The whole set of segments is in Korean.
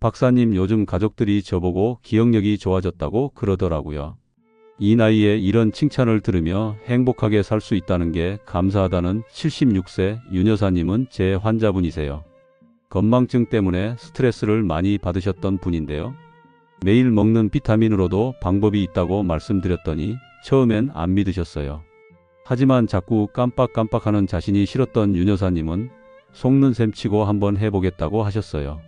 박사님 요즘 가족들이 저보고 기억력이 좋아졌다고 그러더라고요. 이 나이에 이런 칭찬을 들으며 행복하게 살 수 있다는 게 감사하다는 76세 윤 여사님은 제 환자분이세요. 건망증 때문에 스트레스를 많이 받으셨던 분인데요. 매일 먹는 비타민으로도 방법이 있다고 말씀드렸더니 처음엔 안 믿으셨어요. 하지만 자꾸 깜빡깜빡하는 자신이 싫었던 윤 여사님은 속는 셈 치고 한번 해보겠다고 하셨어요.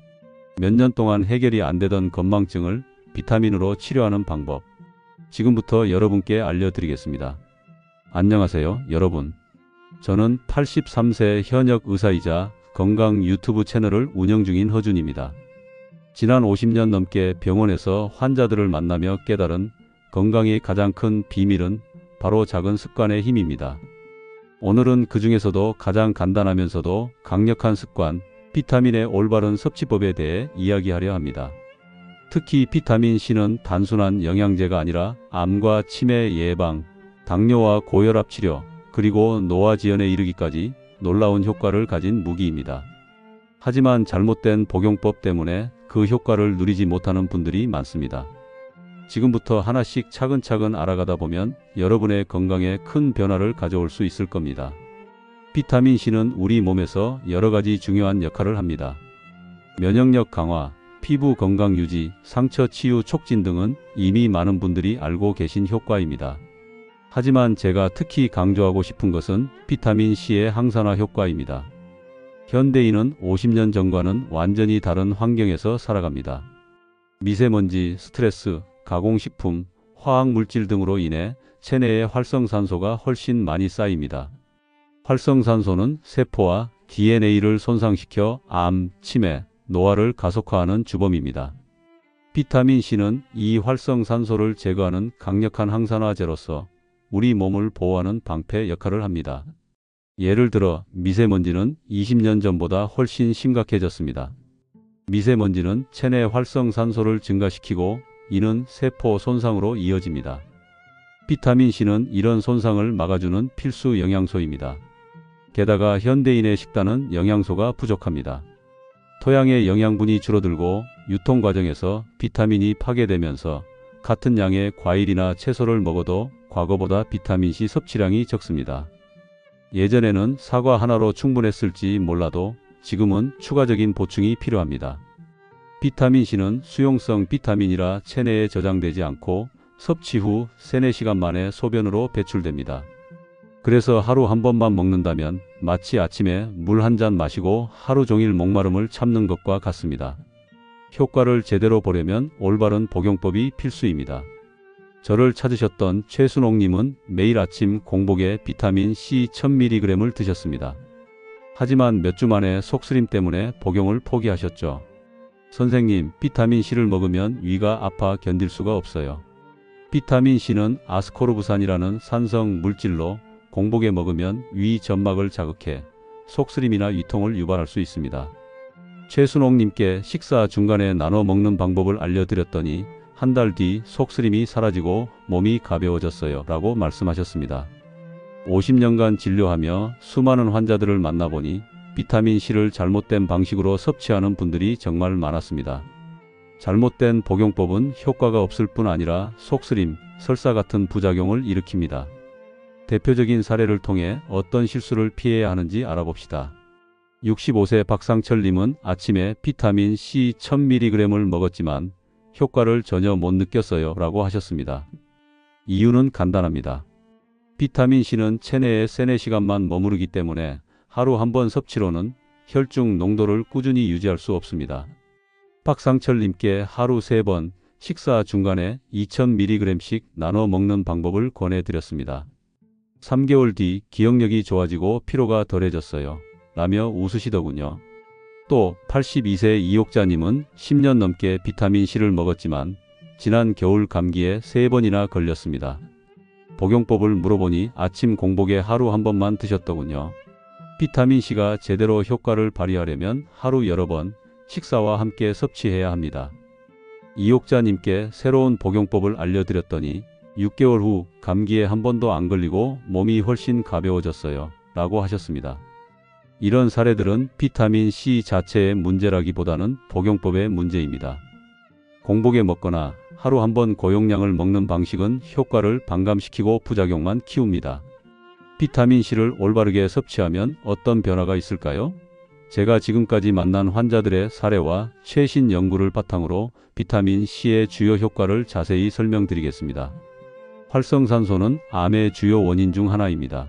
몇 년 동안 해결이 안 되던 건망증을 비타민으로 치료하는 방법. 지금부터 여러분께 알려드리겠습니다. 안녕하세요, 여러분. 저는 83세 현역 의사이자 건강 유튜브 채널을 운영 중인 허준입니다. 지난 50년 넘게 병원에서 환자들을 만나며 깨달은 건강의 가장 큰 비밀은 바로 작은 습관의 힘입니다. 오늘은 그 중에서도 가장 간단하면서도 강력한 습관, 비타민의 올바른 섭취법에 대해 이야기하려 합니다. 특히 비타민 C는 단순한 영양제가 아니라 암과 치매 예방, 당뇨와 고혈압 치료, 그리고 노화 지연에 이르기까지 놀라운 효과를 가진 무기입니다. 하지만 잘못된 복용법 때문에 그 효과를 누리지 못하는 분들이 많습니다. 지금부터 하나씩 차근차근 알아가다 보면 여러분의 건강에 큰 변화를 가져올 수 있을 겁니다. 비타민 C는 우리 몸에서 여러 가지 중요한 역할을 합니다. 면역력 강화, 피부 건강 유지, 상처 치유 촉진 등은 이미 많은 분들이 알고 계신 효과입니다. 하지만 제가 특히 강조하고 싶은 것은 비타민 C의 항산화 효과입니다. 현대인은 50년 전과는 완전히 다른 환경에서 살아갑니다. 미세먼지, 스트레스, 가공식품, 화학물질 등으로 인해 체내에 활성산소가 훨씬 많이 쌓입니다. 활성산소는 세포와 DNA를 손상시켜 암, 치매, 노화를 가속화하는 주범입니다. 비타민 C는 이 활성산소를 제거하는 강력한 항산화제로서 우리 몸을 보호하는 방패 역할을 합니다. 예를 들어 미세먼지는 20년 전보다 훨씬 심각해졌습니다. 미세먼지는 체내 활성산소를 증가시키고 이는 세포 손상으로 이어집니다. 비타민 C는 이런 손상을 막아주는 필수 영양소입니다. 게다가 현대인의 식단은 영양소가 부족합니다. 토양의 영양분이 줄어들고 유통 과정에서 비타민이 파괴되면서 같은 양의 과일이나 채소를 먹어도 과거보다 비타민C 섭취량이 적습니다. 예전에는 사과 하나로 충분했을지 몰라도 지금은 추가적인 보충이 필요합니다. 비타민C는 수용성 비타민이라 체내에 저장되지 않고 섭취 후 3-4시간 만에 소변으로 배출됩니다. 그래서 하루 한 번만 먹는다면 마치 아침에 물 한 잔 마시고 하루 종일 목마름을 참는 것과 같습니다. 효과를 제대로 보려면 올바른 복용법이 필수입니다. 저를 찾으셨던 최순옥님은 매일 아침 공복에 비타민 C 1000mg을 드셨습니다. 하지만 몇 주 만에 속쓰림 때문에 복용을 포기하셨죠. 선생님, 비타민 C를 먹으면 위가 아파 견딜 수가 없어요. 비타민 C는 아스코르브산이라는 산성 물질로 공복에 먹으면 위 점막을 자극해 속쓰림이나 위통을 유발할 수 있습니다. 최순옥님께 식사 중간에 나눠 먹는 방법을 알려드렸더니 한 달 뒤 속쓰림이 사라지고 몸이 가벼워졌어요 라고 말씀하셨습니다. 50년간 진료하며 수많은 환자들을 만나보니 비타민 C를 잘못된 방식으로 섭취하는 분들이 정말 많았습니다. 잘못된 복용법은 효과가 없을 뿐 아니라 속쓰림, 설사 같은 부작용을 일으킵니다. 대표적인 사례를 통해 어떤 실수를 피해야 하는지 알아봅시다. 65세 박상철님은 아침에 비타민 C 1000mg을 먹었지만 효과를 전혀 못 느꼈어요 라고 하셨습니다. 이유는 간단합니다. 비타민 C는 체내에 3-4시간만 머무르기 때문에 하루 한 번 섭취로는 혈중 농도를 꾸준히 유지할 수 없습니다. 박상철님께 하루 3번 식사 중간에 2000mg씩 나눠 먹는 방법을 권해드렸습니다. 3개월 뒤 기억력이 좋아지고 피로가 덜해졌어요 라며 웃으시더군요. 또 82세 이옥자님은 10년 넘게 비타민 C를 먹었지만 지난 겨울 감기에 3번이나 걸렸습니다. 복용법을 물어보니 아침 공복에 하루 한 번만 드셨더군요. 비타민 C가 제대로 효과를 발휘하려면 하루 여러 번 식사와 함께 섭취해야 합니다. 이옥자님께 새로운 복용법을 알려드렸더니 6개월 후 감기에 한 번도 안 걸리고 몸이 훨씬 가벼워졌어요 라고 하셨습니다. 이런 사례들은 비타민 C 자체의 문제라기보다는 복용법의 문제입니다. 공복에 먹거나 하루 한 번 고용량을 먹는 방식은 효과를 반감시키고 부작용만 키웁니다. 비타민 C를 올바르게 섭취하면 어떤 변화가 있을까요? 제가 지금까지 만난 환자들의 사례와 최신 연구를 바탕으로 비타민 C의 주요 효과를 자세히 설명드리겠습니다. 활성산소는 암의 주요 원인 중 하나입니다.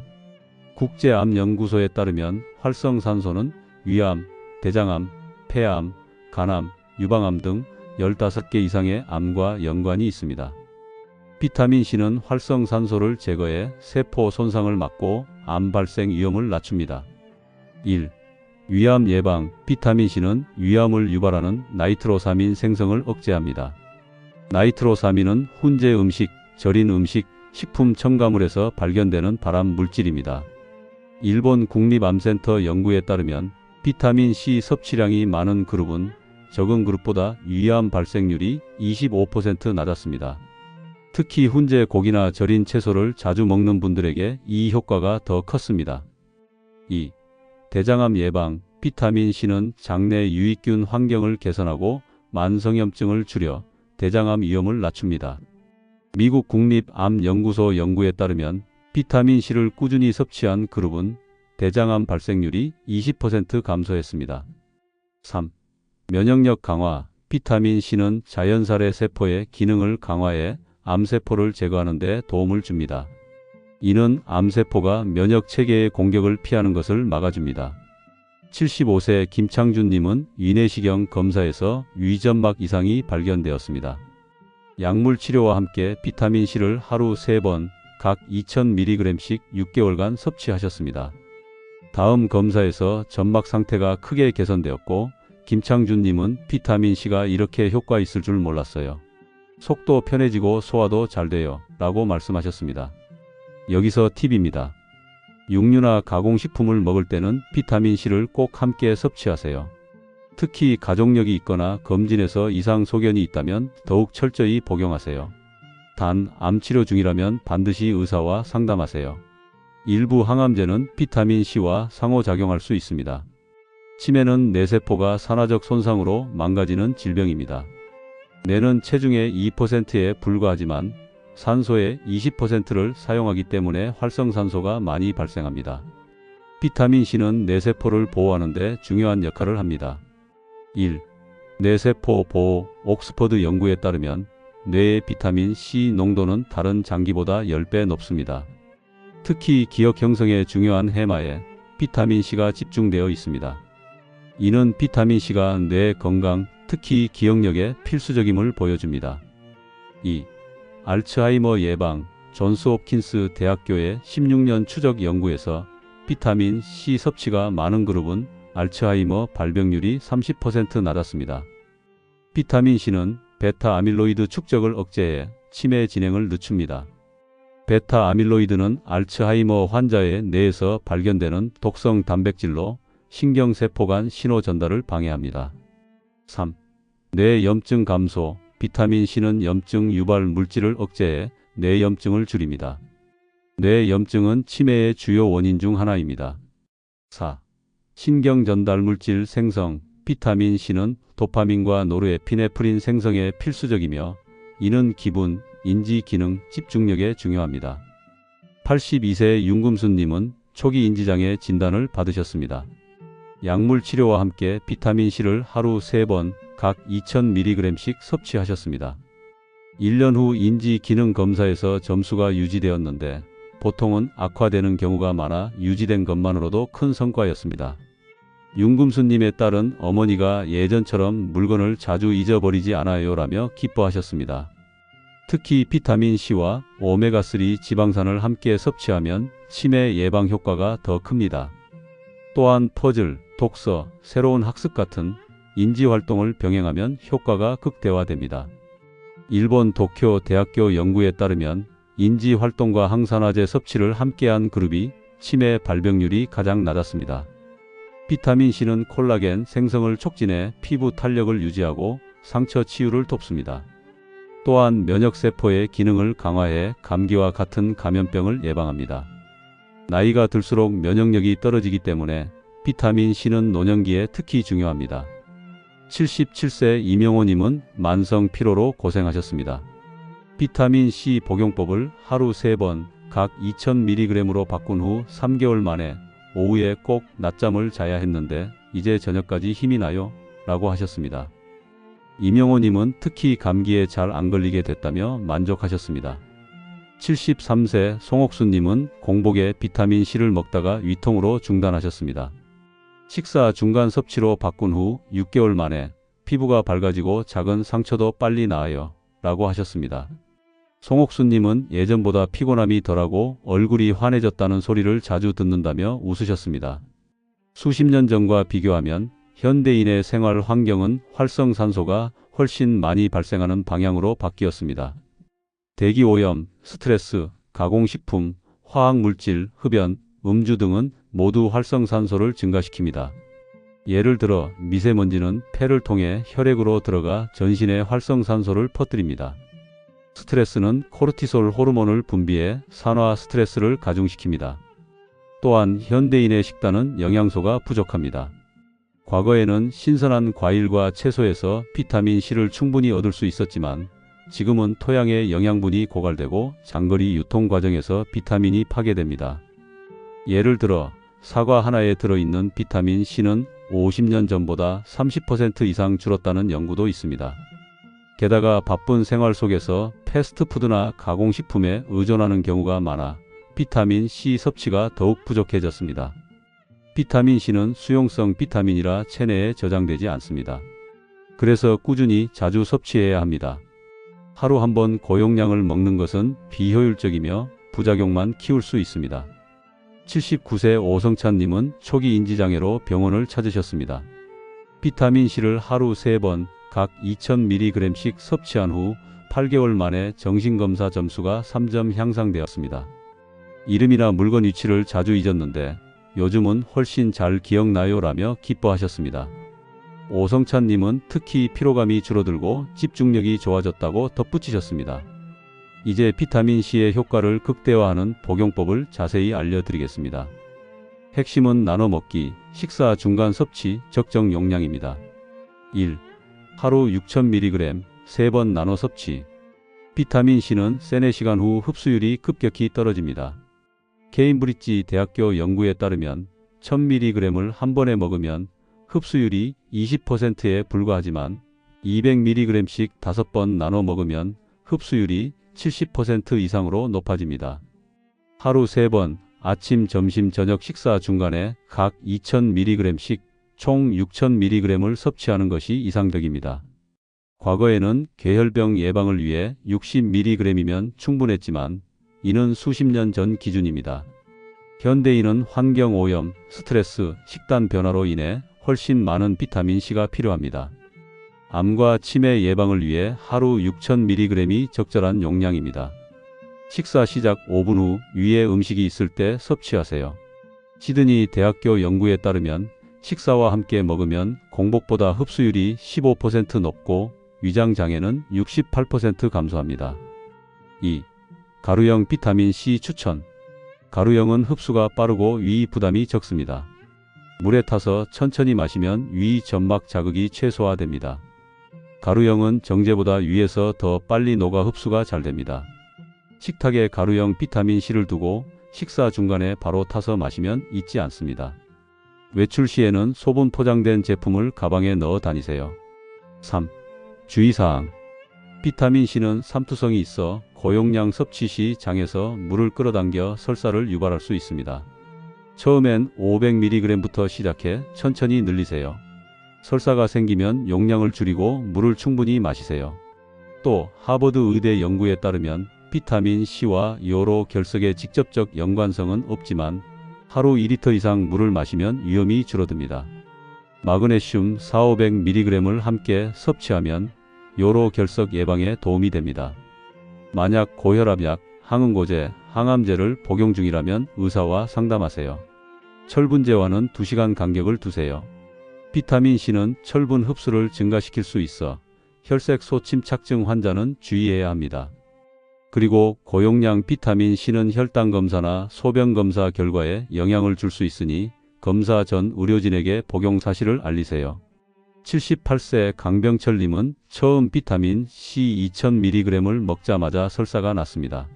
국제암연구소에 따르면 활성산소는 위암, 대장암, 폐암, 간암, 유방암 등 15개 이상의 암과 연관이 있습니다. 비타민 C는 활성산소를 제거해 세포 손상을 막고 암 발생 위험을 낮춥니다. 1. 위암 예방. 비타민 C는 위암을 유발하는 나이트로사민 생성을 억제합니다. 나이트로사민은 훈제 음식, 절인 음식, 식품 첨가물에서 발견되는 발암 물질입니다. 일본 국립암센터 연구에 따르면 비타민 C 섭취량이 많은 그룹은 적은 그룹보다 위암 발생률이 25% 낮았습니다. 특히 훈제 고기나 절인 채소를 자주 먹는 분들에게 이 효과가 더 컸습니다. 2. 대장암 예방. 비타민 C는 장내 유익균 환경을 개선하고 만성염증을 줄여 대장암 위험을 낮춥니다. 미국 국립암연구소 연구에 따르면 비타민 C를 꾸준히 섭취한 그룹은 대장암 발생률이 20% 감소했습니다. 3. 면역력 강화. 비타민 C는 자연살해 세포의 기능을 강화해 암세포를 제거하는 데 도움을 줍니다. 이는 암세포가 면역체계의 공격을 피하는 것을 막아줍니다. 75세 김창준님은 위내시경 검사에서 위점막 이상이 발견되었습니다. 약물 치료와 함께 비타민 C를 하루 3번, 각 2000mg씩 6개월간 섭취하셨습니다. 다음 검사에서 점막 상태가 크게 개선되었고, 김창준님은 비타민 C가 이렇게 효과 있을 줄 몰랐어요. 속도 편해지고 소화도 잘 돼요. 라고 말씀하셨습니다. 여기서 팁입니다. 육류나 가공식품을 먹을 때는 비타민 C를 꼭 함께 섭취하세요. 특히 가족력이 있거나 검진에서 이상 소견이 있다면 더욱 철저히 복용하세요. 단, 암치료 중이라면 반드시 의사와 상담하세요. 일부 항암제는 비타민 C와 상호작용할 수 있습니다. 치매는 뇌세포가 산화적 손상으로 망가지는 질병입니다. 뇌는 체중의 2%에 불과하지만 산소의 20%를 사용하기 때문에 활성산소가 많이 발생합니다. 비타민 C는 뇌세포를 보호하는 데 중요한 역할을 합니다. 1. 뇌세포 보호. 옥스퍼드 연구에 따르면 뇌의 비타민 C 농도는 다른 장기보다 10배 높습니다. 특히 기억 형성에 중요한 해마에 비타민 C가 집중되어 있습니다. 이는 비타민 C가 뇌 건강, 특히 기억력에 필수적임을 보여줍니다. 2. 알츠하이머 예방. 존스 홉킨스 대학교의 16년 추적 연구에서 비타민 C 섭취가 많은 그룹은 알츠하이머 발병률이 30% 낮았습니다. 비타민 C는 베타 아밀로이드 축적을 억제해 치매 진행을 늦춥니다. 베타 아밀로이드는 알츠하이머 환자의 뇌에서 발견되는 독성 단백질로 신경세포 간 신호 전달을 방해합니다. 3. 뇌염증 감소. 비타민 C는 염증 유발 물질을 억제해 뇌염증을 줄입니다. 뇌염증은 치매의 주요 원인 중 하나입니다. 4. 신경전달물질 생성. 비타민 C는 도파민과 노르에피네프린 생성에 필수적이며 이는 기분, 인지 기능, 집중력에 중요합니다. 82세 윤금수님은 초기 인지장애 진단을 받으셨습니다. 약물 치료와 함께 비타민 C를 하루 3번, 각 2000mg씩 섭취하셨습니다. 1년 후 인지 기능 검사에서 점수가 유지되었는데 보통은 악화되는 경우가 많아 유지된 것만으로도 큰 성과였습니다. 윤금수님의 딸은 어머니가 예전처럼 물건을 자주 잊어버리지 않아요 라며 기뻐하셨습니다. 특히 비타민 C와 오메가3 지방산을 함께 섭취하면 치매 예방 효과가 더 큽니다. 또한 퍼즐, 독서, 새로운 학습 같은 인지활동을 병행하면 효과가 극대화됩니다. 일본 도쿄 대학교 연구에 따르면 인지활동과 항산화제 섭취를 함께한 그룹이 치매 발병률이 가장 낮았습니다. 비타민 C는 콜라겐 생성을 촉진해 피부 탄력을 유지하고 상처 치유를 돕습니다. 또한 면역세포의 기능을 강화해 감기와 같은 감염병을 예방합니다. 나이가 들수록 면역력이 떨어지기 때문에 비타민 C는 노년기에 특히 중요합니다. 77세 이명호님은 만성 피로로 고생하셨습니다. 비타민 C 복용법을 하루 3번 각 2000mg으로 바꾼 후 3개월 만에 오후에 꼭 낮잠을 자야 했는데 이제 저녁까지 힘이 나요? 라고 하셨습니다. 이명호님은 특히 감기에 잘 안 걸리게 됐다며 만족하셨습니다. 73세 송옥수님은 공복에 비타민 C를 먹다가 위통으로 중단하셨습니다. 식사 중간 섭취로 바꾼 후 6개월 만에 피부가 밝아지고 작은 상처도 빨리 나아요. 라고 하셨습니다. 송옥수님은 예전보다 피곤함이 덜하고 얼굴이 환해졌다는 소리를 자주 듣는다며 웃으셨습니다. 수십 년 전과 비교하면 현대인의 생활 환경은 활성산소가 훨씬 많이 발생하는 방향으로 바뀌었습니다. 대기오염, 스트레스, 가공식품, 화학물질, 흡연, 음주 등은 모두 활성산소를 증가시킵니다. 예를 들어 미세먼지는 폐를 통해 혈액으로 들어가 전신에 활성산소를 퍼뜨립니다. 스트레스는 코르티솔 호르몬을 분비해 산화 스트레스를 가중시킵니다. 또한 현대인의 식단은 영양소가 부족합니다. 과거에는 신선한 과일과 채소에서 비타민 C를 충분히 얻을 수 있었지만 지금은 토양의 영양분이 고갈되고 장거리 유통 과정에서 비타민이 파괴됩니다. 예를 들어 사과 하나에 들어있는 비타민 C는 50년 전보다 30% 이상 줄었다는 연구도 있습니다. 게다가 바쁜 생활 속에서 패스트푸드나 가공식품에 의존하는 경우가 많아 비타민 C 섭취가 더욱 부족해졌습니다. 비타민 C는 수용성 비타민이라 체내에 저장되지 않습니다. 그래서 꾸준히 자주 섭취해야 합니다. 하루 한 번 고용량을 먹는 것은 비효율적이며 부작용만 키울 수 있습니다. 79세 오성찬님은 초기 인지장애로 병원을 찾으셨습니다. 비타민 C를 하루 3번 각 2000mg씩 섭취한 후 8개월 만에 정신검사 점수가 3점 향상되었습니다. 이름이나 물건 위치를 자주 잊었는데 요즘은 훨씬 잘 기억나요 라며 기뻐하셨습니다. 오성찬님은 특히 피로감이 줄어들고 집중력이 좋아졌다고 덧붙이셨습니다. 이제 비타민C의 효과를 극대화하는 복용법을 자세히 알려드리겠습니다. 핵심은 나눠 먹기, 식사 중간 섭취, 적정 용량입니다. 1. 하루 6000mg, 3번 나눠 섭취. 비타민C는 세네 시간 후 흡수율이 급격히 떨어집니다. 케임브리지 대학교 연구에 따르면 1000mg을 한 번에 먹으면 흡수율이 20%에 불과하지만 200mg씩 5번 나눠 먹으면 흡수율이 70% 이상으로 높아집니다. 하루 3번 아침, 점심, 저녁 식사 중간에 각 2000mg씩 총 6000mg을 섭취하는 것이 이상적입니다. 과거에는 괴혈병 예방을 위해 60mg이면 충분했지만 이는 수십 년 전 기준입니다. 현대인은 환경오염, 스트레스, 식단 변화로 인해 훨씬 많은 비타민C가 필요합니다. 암과 치매 예방을 위해 하루 6000mg이 적절한 용량입니다. 식사 시작 5분 후 위에 음식이 있을 때 섭취하세요. 시드니 대학교 연구에 따르면 식사와 함께 먹으면 공복보다 흡수율이 15% 높고 위장장애는 68% 감소합니다. 2. 가루형 비타민C 추천. 가루형은 흡수가 빠르고 위 부담이 적습니다. 물에 타서 천천히 마시면 위 점막 자극이 최소화됩니다. 가루형은 정제보다 위에서 더 빨리 녹아 흡수가 잘 됩니다. 식탁에 가루형 비타민C를 두고 식사 중간에 바로 타서 마시면 잊지 않습니다. 외출 시에는 소분 포장된 제품을 가방에 넣어 다니세요. 3. 주의사항. 비타민C는 삼투성이 있어 고용량 섭취 시 장에서 물을 끌어당겨 설사를 유발할 수 있습니다. 처음엔 500mg부터 시작해 천천히 늘리세요. 설사가 생기면 용량을 줄이고 물을 충분히 마시세요. 또 하버드 의대 연구에 따르면 비타민C와 요로 결석의 직접적 연관성은 없지만 하루 2리터 이상 물을 마시면 위험이 줄어듭니다. 마그네슘 400~500mg을 함께 섭취하면 요로 결석 예방에 도움이 됩니다. 만약 고혈압약, 항응고제, 항암제를 복용 중이라면 의사와 상담하세요. 철분제와는 2시간 간격을 두세요. 비타민C는 철분 흡수를 증가시킬 수 있어 혈색소 침착증 환자는 주의해야 합니다. 그리고 고용량 비타민C는 혈당 검사나 소변 검사 결과에 영향을 줄 수 있으니 검사 전 의료진에게 복용 사실을 알리세요. 78세 강병철님은 처음 비타민 C 2000mg을 먹자마자 설사가 났습니다.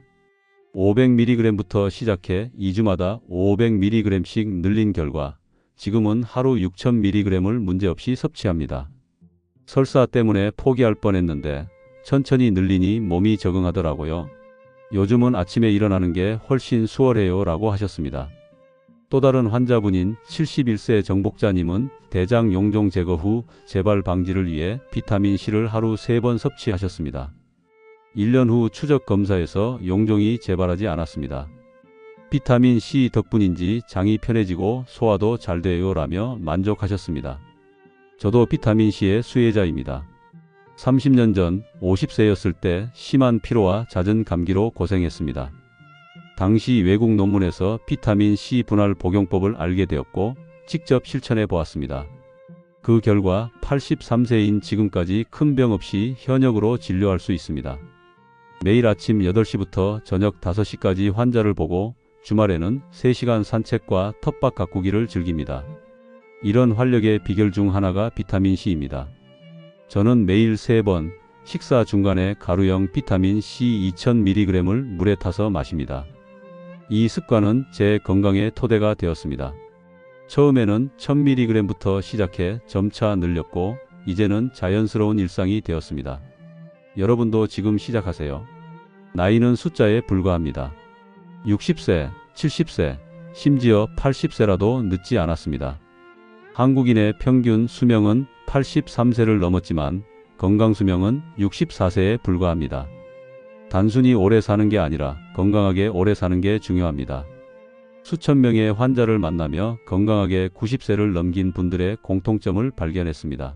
500mg부터 시작해 2주마다 500mg씩 늘린 결과 지금은 하루 6000mg을 문제없이 섭취합니다. 설사 때문에 포기할 뻔했는데 천천히 늘리니 몸이 적응하더라고요. 요즘은 아침에 일어나는 게 훨씬 수월해요 라고 하셨습니다. 또 다른 환자분인 71세 정복자님은 대장 용종 제거 후 재발 방지를 위해 비타민C를 하루 3번 섭취하셨습니다. 1년 후 추적 검사에서 용종이 재발하지 않았습니다. 비타민C 덕분인지 장이 편해지고 소화도 잘 돼요 라며 만족하셨습니다. 저도 비타민C의 수혜자입니다. 30년 전 50세였을 때 심한 피로와 잦은 감기로 고생했습니다. 당시 외국 논문에서 비타민C 분할 복용법을 알게 되었고 직접 실천해 보았습니다. 그 결과 83세인 지금까지 큰 병 없이 현역으로 진료할 수 있습니다. 매일 아침 8시부터 저녁 5시까지 환자를 보고 주말에는 3시간 산책과 텃밭 가꾸기를 즐깁니다. 이런 활력의 비결 중 하나가 비타민C입니다. 저는 매일 3번 식사 중간에 가루형 비타민C 2000mg을 물에 타서 마십니다. 이 습관은 제 건강의 토대가 되었습니다. 처음에는 1000mg부터 시작해 점차 늘렸고 이제는 자연스러운 일상이 되었습니다. 여러분도 지금 시작하세요. 나이는 숫자에 불과합니다. 60세, 70세, 심지어 80세라도 늦지 않았습니다. 한국인의 평균 수명은 83세를 넘었지만 건강수명은 64세에 불과합니다. 단순히 오래 사는 게 아니라 건강하게 오래 사는 게 중요합니다. 수천 명의 환자를 만나며 건강하게 90세를 넘긴 분들의 공통점을 발견했습니다.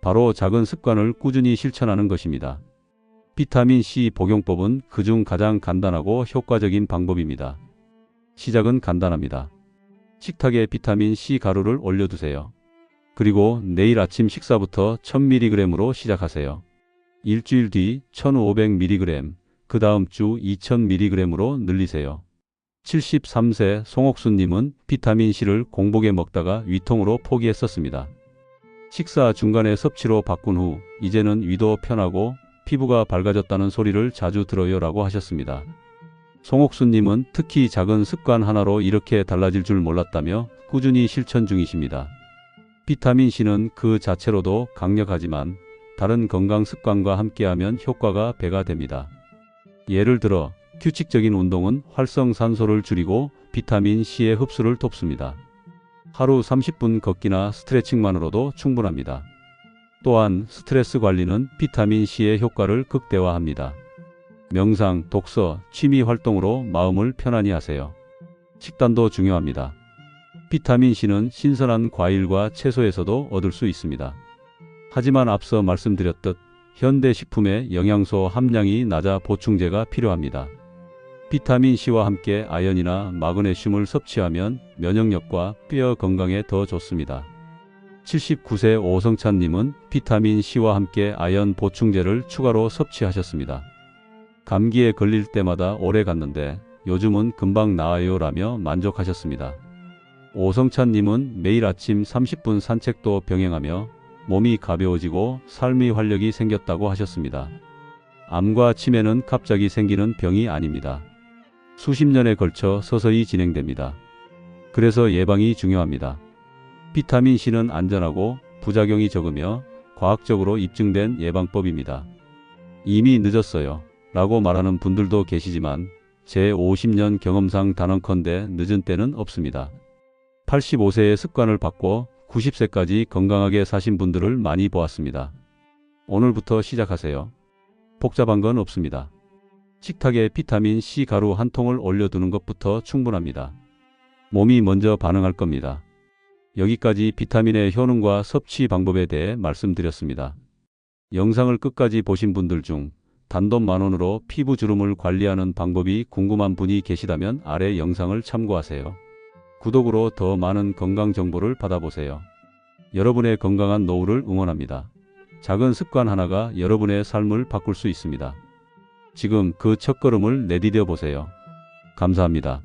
바로 작은 습관을 꾸준히 실천하는 것입니다. 비타민C 복용법은 그중 가장 간단하고 효과적인 방법입니다. 시작은 간단합니다. 식탁에 비타민C 가루를 올려두세요. 그리고 내일 아침 식사부터 1000mg으로 시작하세요. 일주일 뒤 1500mg, 그 다음 주 2000mg으로 늘리세요. 73세 송옥수님은 비타민C를 공복에 먹다가 위통으로 포기했었습니다. 식사 중간에 섭취로 바꾼 후 이제는 위도 편하고 피부가 밝아졌다는 소리를 자주 들어요 라고 하셨습니다. 송옥수님은 특히 작은 습관 하나로 이렇게 달라질 줄 몰랐다며 꾸준히 실천 중이십니다. 비타민C는 그 자체로도 강력하지만 다른 건강 습관과 함께하면 효과가 배가 됩니다. 예를 들어 규칙적인 운동은 활성산소를 줄이고 비타민C의 흡수를 돕습니다. 하루 30분 걷기나 스트레칭만으로도 충분합니다. 또한 스트레스 관리는 비타민C의 효과를 극대화합니다. 명상, 독서, 취미 활동으로 마음을 편안히 하세요. 식단도 중요합니다. 비타민C는 신선한 과일과 채소에서도 얻을 수 있습니다. 하지만 앞서 말씀드렸듯 현대 식품의 영양소 함량이 낮아 보충제가 필요합니다. 비타민C와 함께 아연이나 마그네슘을 섭취하면 면역력과 뼈 건강에 더 좋습니다. 79세 오성찬님은 비타민C와 함께 아연 보충제를 추가로 섭취하셨습니다. 감기에 걸릴 때마다 오래 갔는데 요즘은 금방 나아요 라며 만족하셨습니다. 오성찬님은 매일 아침 30분 산책도 병행하며 몸이 가벼워지고 삶의 활력이 생겼다고 하셨습니다. 암과 치매는 갑자기 생기는 병이 아닙니다. 수십 년에 걸쳐 서서히 진행됩니다. 그래서 예방이 중요합니다. 비타민C는 안전하고 부작용이 적으며 과학적으로 입증된 예방법입니다. 이미 늦었어요 라고 말하는 분들도 계시지만 제 50년 경험상 단언컨대 늦은 때는 없습니다. 85세의 습관을 바꿔 90세까지 건강하게 사신 분들을 많이 보았습니다. 오늘부터 시작하세요. 복잡한 건 없습니다. 식탁에 비타민C 가루 한 통을 올려두는 것부터 충분합니다. 몸이 먼저 반응할 겁니다. 여기까지 비타민의 효능과 섭취 방법에 대해 말씀드렸습니다. 영상을 끝까지 보신 분들 중 단돈 만원으로 피부 주름을 관리하는 방법이 궁금한 분이 계시다면 아래 영상을 참고하세요. 구독으로 더 많은 건강 정보를 받아보세요. 여러분의 건강한 노후를 응원합니다. 작은 습관 하나가 여러분의 삶을 바꿀 수 있습니다. 지금 그 첫걸음을 내디뎌 보세요. 감사합니다.